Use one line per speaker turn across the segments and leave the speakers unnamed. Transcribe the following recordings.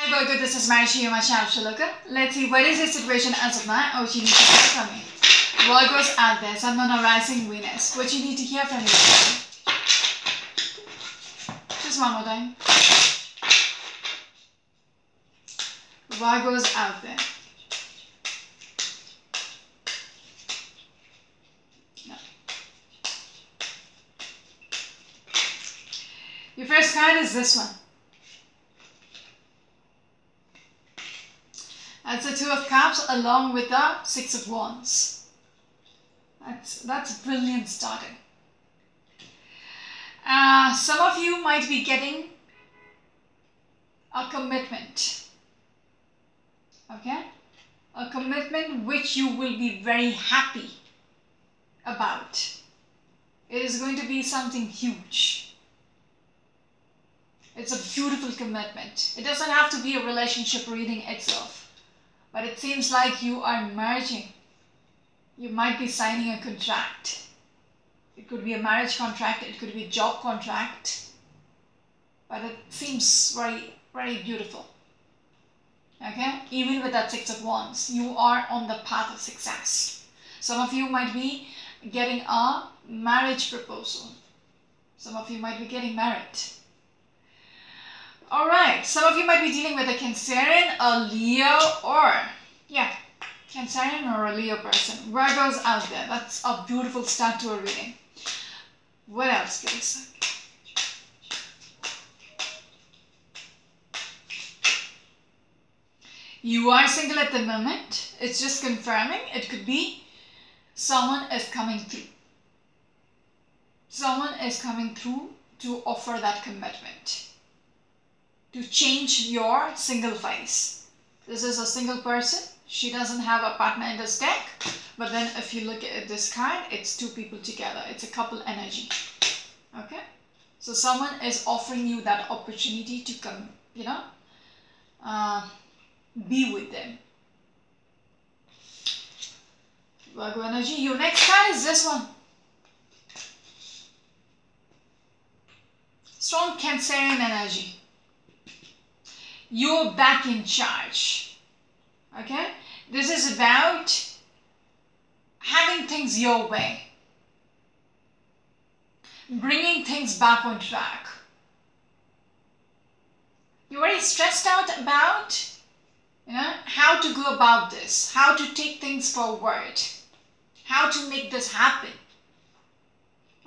Virgo, this is Marishi, my channel. Let's see what is the situation as of now. What you need to hear from me. Virgo's out there, Sun, Moon, or Rising, Venus. What you need to hear from me. Just one more time. Virgo's out there. No. Your first card is this one. That's the Two of Cups along with the Six of Wands. That's brilliant starting. Some of you might be getting a commitment. Okay? A commitment which you will be very happy about. It is going to be something huge. It's a beautiful commitment. It doesn't have to be a relationship reading itself. But it seems like you are merging. You might be signing a contract. It could be a marriage contract. It could be a job contract. But it seems very, very beautiful. Okay? Even with that Six of Wands, you are on the path of success. Some of you might be getting a marriage proposal. Some of you might be getting married. Alright, some of you might be dealing with a Cancerian, a Leo, or, Cancerian or a Leo person. Virgo's out there. That's a beautiful start to a reading. What else, please? You are single at the moment. It's just confirming. It could be someone is coming through. Someone is coming through to offer that commitment. To change your single phase. This is a single person. She doesn't have a partner in this deck. But then if you look at this card, it's two people together. It's a couple energy. Okay? So someone is offering you that opportunity to come, be with them. Virgo energy. Your next card is this one. Strong Cancerian energy. You're back in charge. Okay? This is about having things your way. Bringing things back on track. You're very stressed out about, how to go about this. How to take things forward. How to make this happen.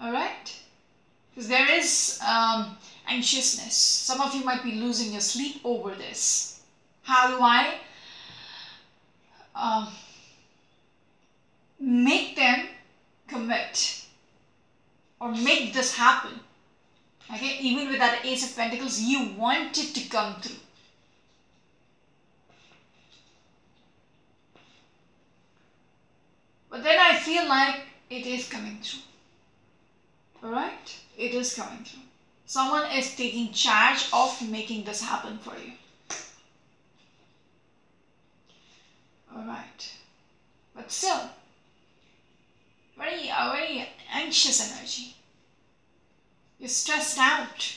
Alright? Because there is anxiousness. Some of you might be losing your sleep over this. How do I make them commit or make this happen? Okay, even with that Ace of Pentacles, you want it to come through. But then I feel like it is coming through. Alright? It is coming through. Someone is taking charge of making this happen for you. Alright. But still, very anxious energy. You're stressed out.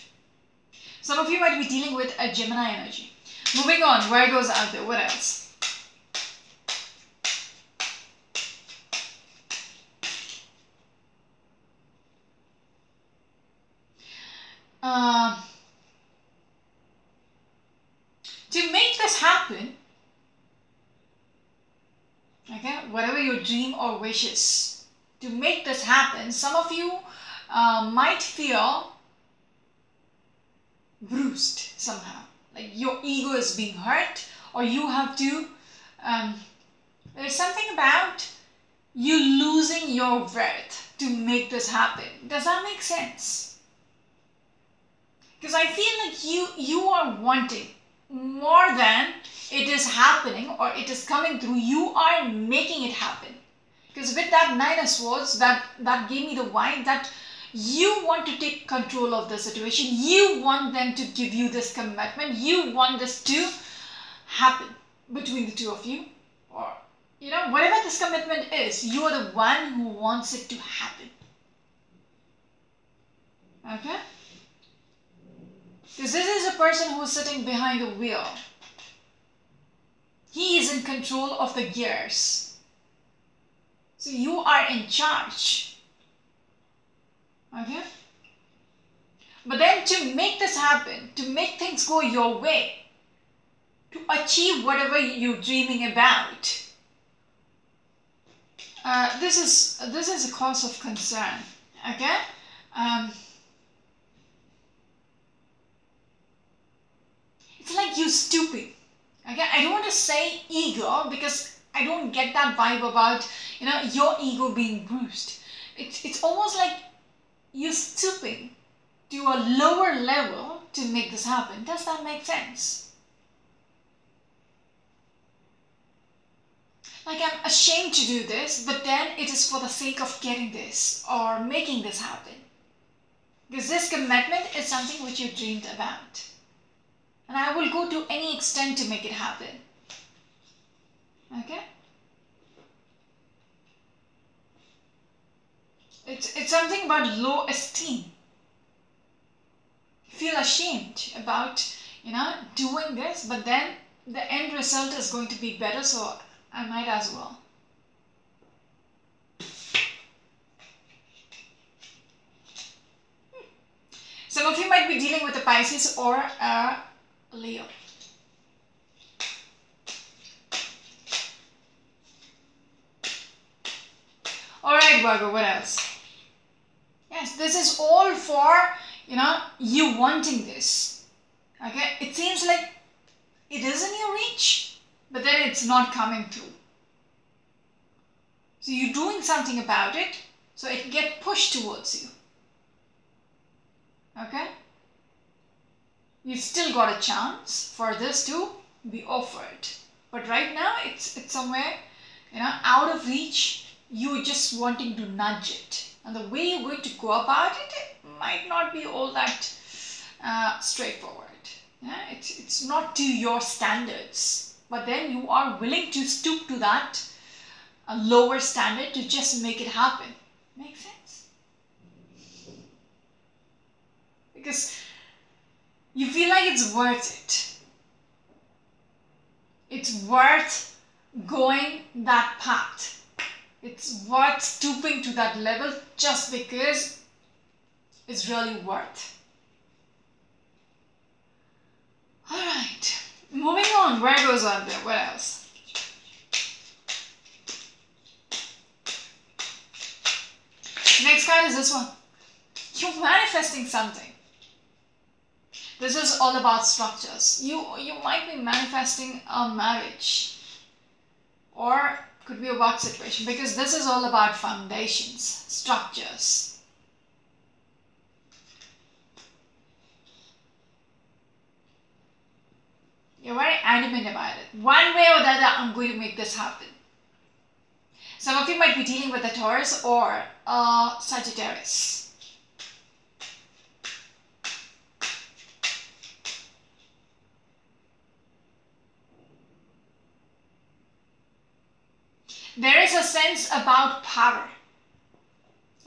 Some of you might be dealing with a Gemini energy. Moving on, Virgo's out there. What else? To make this happen, okay, whatever your dream or wishes, to make this happen, some of you might feel bruised somehow. Like your ego is being hurt, or you have to, there's something about you losing your worth to make this happen. Does that make sense? Because I feel like you are wanting more than it is happening or it is coming through. You are making it happen. Because with that Nine of Swords, that gave me the vibe that you want to take control of the situation. You want them to give you this commitment. You want this to happen between the two of you. Or, whatever this commitment is, you are the one who wants it to happen. Okay? Because this is a person who's sitting behind the wheel. He is in control of the gears. So you are in charge. Okay? But then to make this happen, to make things go your way, to achieve whatever you're dreaming about, this is a cause of concern. Okay? It's like you stooping. Okay? I don't want to say ego because I don't get that vibe about your ego being bruised. It's almost like you stooping to a lower level to make this happen. Does that make sense? Like, I'm ashamed to do this, but then it is for the sake of getting this or making this happen. Because this commitment is something which you dreamed about. And I will go to any extent to make it happen. Okay? It's something about low esteem. You feel ashamed about, doing this, but then the end result is going to be better, so I might as well. Some of you might be dealing with a Pisces or a Leo. Alright, Virgo, what else? Yes, this is all for, you wanting this. Okay? It seems like it is in your reach, but then it's not coming through. So you're doing something about it, so it get pushed towards you. Okay? You've still got a chance for this to be offered. But right now, it's somewhere, out of reach. You're just wanting to nudge it. And the way you're going to go about it, it might not be all that straightforward. Yeah? It's not to your standards. But then you are willing to stoop to that lower standard to just make it happen. Make sense? Because you feel like it's worth it. It's worth going that path. It's worth stooping to that level just because it's really worth. Alright, moving on. Virgos are there. What else? Next card is this one. You're manifesting something. This is all about structures. You might be manifesting a marriage or could be a work situation because this is all about foundations, structures. You're very adamant about it. One way or the other, I'm going to make this happen. Some of you might be dealing with a Taurus or a Sagittarius. There is a sense about power.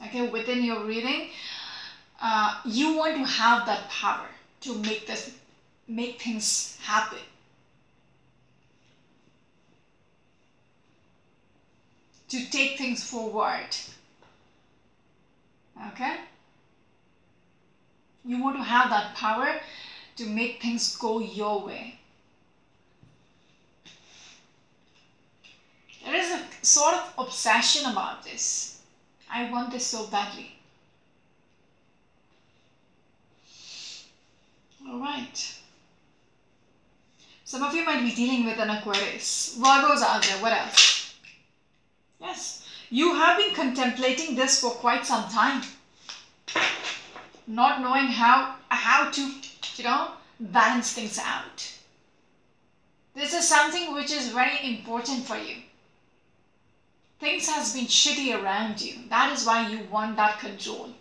Okay, within your reading, you want to have that power to make things happen. To take things forward. Okay? You want to have that power to make things go your way. There is a sort of obsession about this. I want this so badly. Alright. Some of you might be dealing with an Aquarius. Virgos are there. What else? Yes. You have been contemplating this for quite some time. Not knowing how to, balance things out. This is something which is very important for you. Things has been shitty around you. That is why you want that control.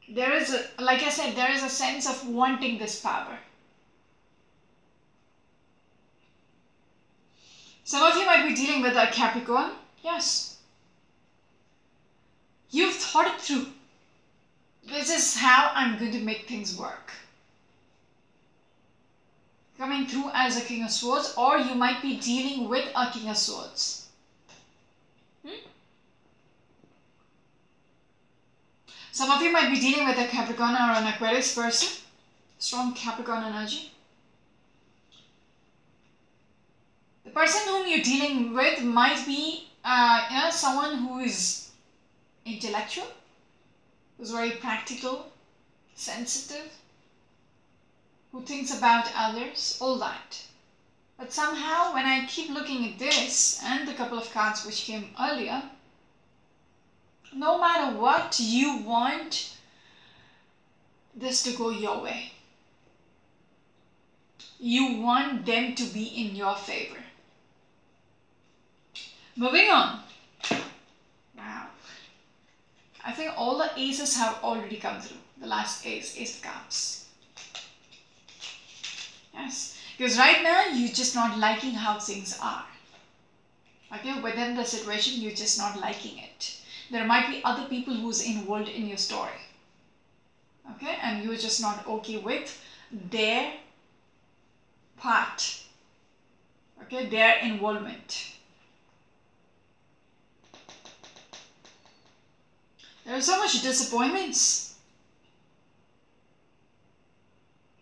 There is like I said, there is a sense of wanting this power. Some of you might be dealing with a Capricorn. Yes. You've thought it through. This is how I'm going to make things work. coming through as a King of Swords, or you might be dealing with a King of Swords. Some of you might be dealing with a Capricorn or an Aquarius person. Strong Capricorn energy. The person whom you're dealing with might be someone who is intellectual, who's very practical, sensitive, who thinks about others, all that. But somehow when I keep looking at this and the couple of cards which came earlier, no matter what, you want this to go your way. You want them to be in your favor. Moving on. Wow. I think all the aces have already come through. The last ace, Ace of Cups. Yes. Because right now, you're just not liking how things are. Okay, within the situation, you're just not liking it. There might be other people who's involved in your story. Okay, and you're just not okay with their part. Okay, their involvement. There are so much disappointments.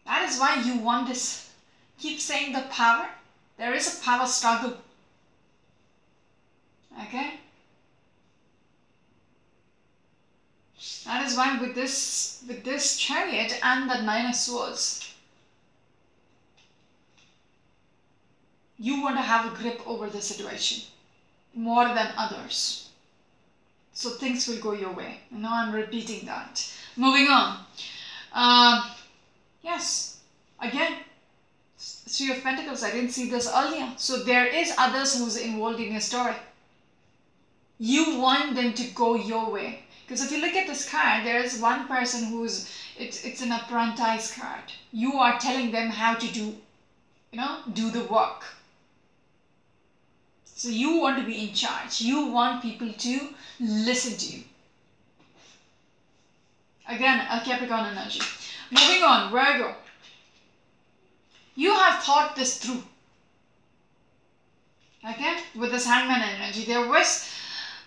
That is why you want this. Keep saying the power. There is a power struggle. Okay? That is why with this Chariot and the Nine of Swords, you want to have a grip over the situation more than others. So things will go your way. Now I'm repeating that. Moving on. Yes. Again, Three of Pentacles. I didn't see this earlier. So there is others who's involved in your story. You want them to go your way. Because if you look at this card, there is one person who's, it's an apprentice card. You are telling them how to do the work. So you want to be in charge. You want people to listen to you. Again, a Capricorn energy. Moving on, Virgo. You have thought this through. Okay? With this Hangman energy, there was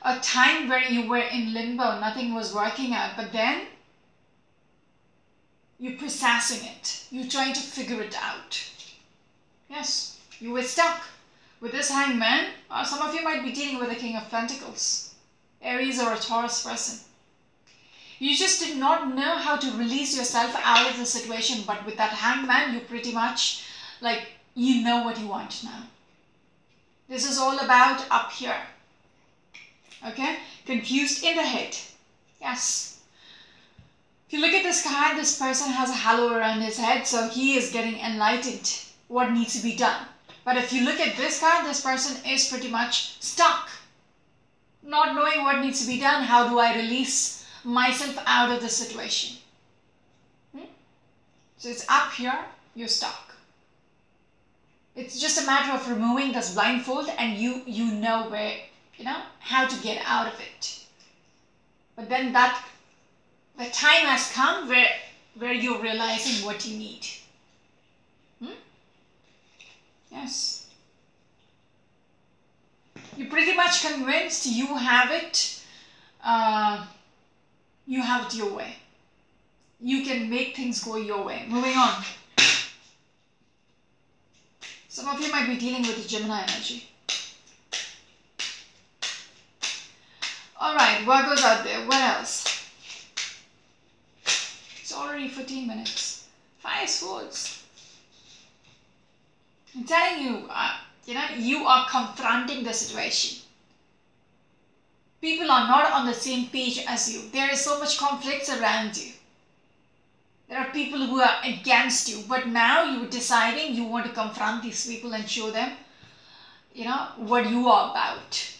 a time where you were in limbo, nothing was working out, but then you're processing it. You're trying to figure it out. Yes, you were stuck. With this Hangman, some of you might be dealing with a King of Pentacles, Aries or a Taurus person. You just did not know how to release yourself out of the situation, but with that Hangman, you pretty much, you know what you want now. This is all about up here. Okay? Confused in the head. Yes. If you look at this card, this person has a halo around his head, so he is getting enlightened what needs to be done. But if you look at this card, this person is pretty much stuck. Not knowing what needs to be done. How do I release myself out of the situation? So it's up here, you're stuck. It's just a matter of removing this blindfold and you know where, how to get out of it. But then the time has come where you're realizing what you need. Yes. You're pretty much convinced you have it your way. You can make things go your way. Moving on. Some of you might be dealing with the Gemini energy. Alright, Virgo's out there. What else? It's already 15 minutes. 5 Swords. I'm telling you, you are confronting the situation. People are not on the same page as you. There is so much conflicts around you. There are people who are against you, but now you're deciding you want to confront these people and show them, what you are about.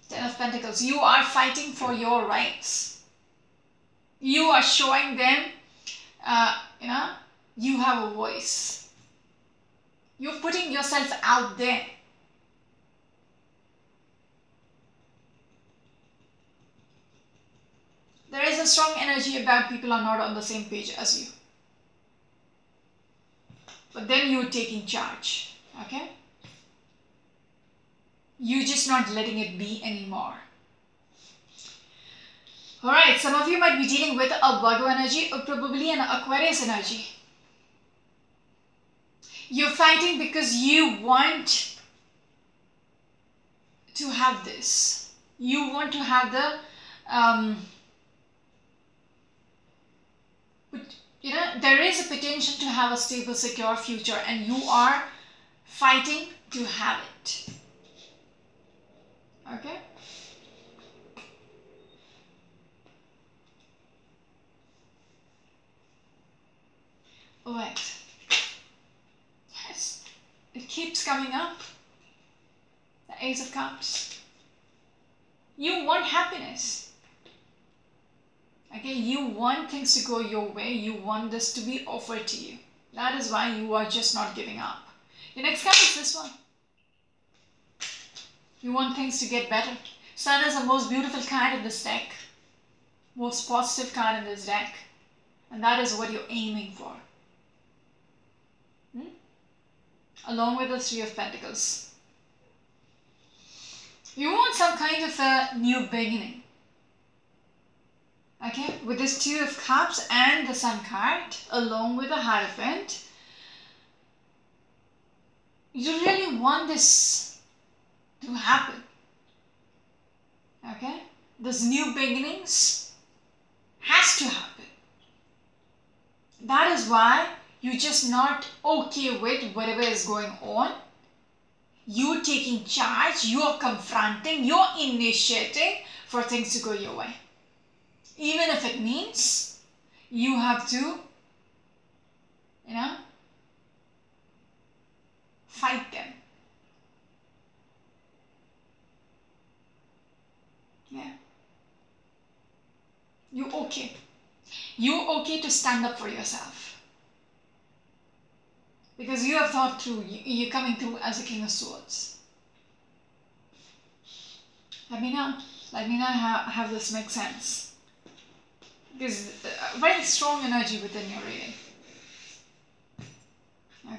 Ten of Pentacles. You are fighting for your rights. You are showing them, you have a voice. You're putting yourself out there. There is a strong energy about people are not on the same page as you. but then you're taking charge. Okay? You're just not letting it be anymore. Alright, some of you might be dealing with a Virgo energy or probably an Aquarius energy. You're fighting because you want to have this. You want to have the, there is a potential to have a stable, secure future, and you are fighting to have it. Okay? Alright. Yes. It keeps coming up. The Ace of Cups. You want happiness. Okay, you want things to go your way. You want this to be offered to you. That is why you are just not giving up. Your next card is this one. You want things to get better. Sun is the most beautiful card in this deck. Most positive card in this deck. And that is what you're aiming for. Along with the Three of Pentacles. You want some kind of a new beginning. Okay, with this Two of Cups and the Sun card, along with the Hierophant, you really want this to happen. Okay, this new beginnings has to happen. That is why you're just not okay with whatever is going on. You're taking charge, you're confronting, you're initiating for things to go your way. Even if it means you have to, fight them. Yeah. You're okay. You're okay to stand up for yourself. Because you have thought through, you're coming through as a King of Swords. Let me know how this makes sense. Because very strong energy within your reading.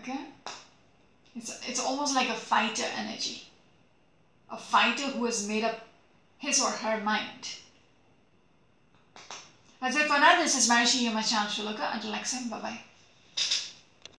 Okay? It's almost like a fighter energy. A fighter who has made up his or her mind. That's it for now. This is Marishi, you're my channel Shuluka. Until next time, bye-bye.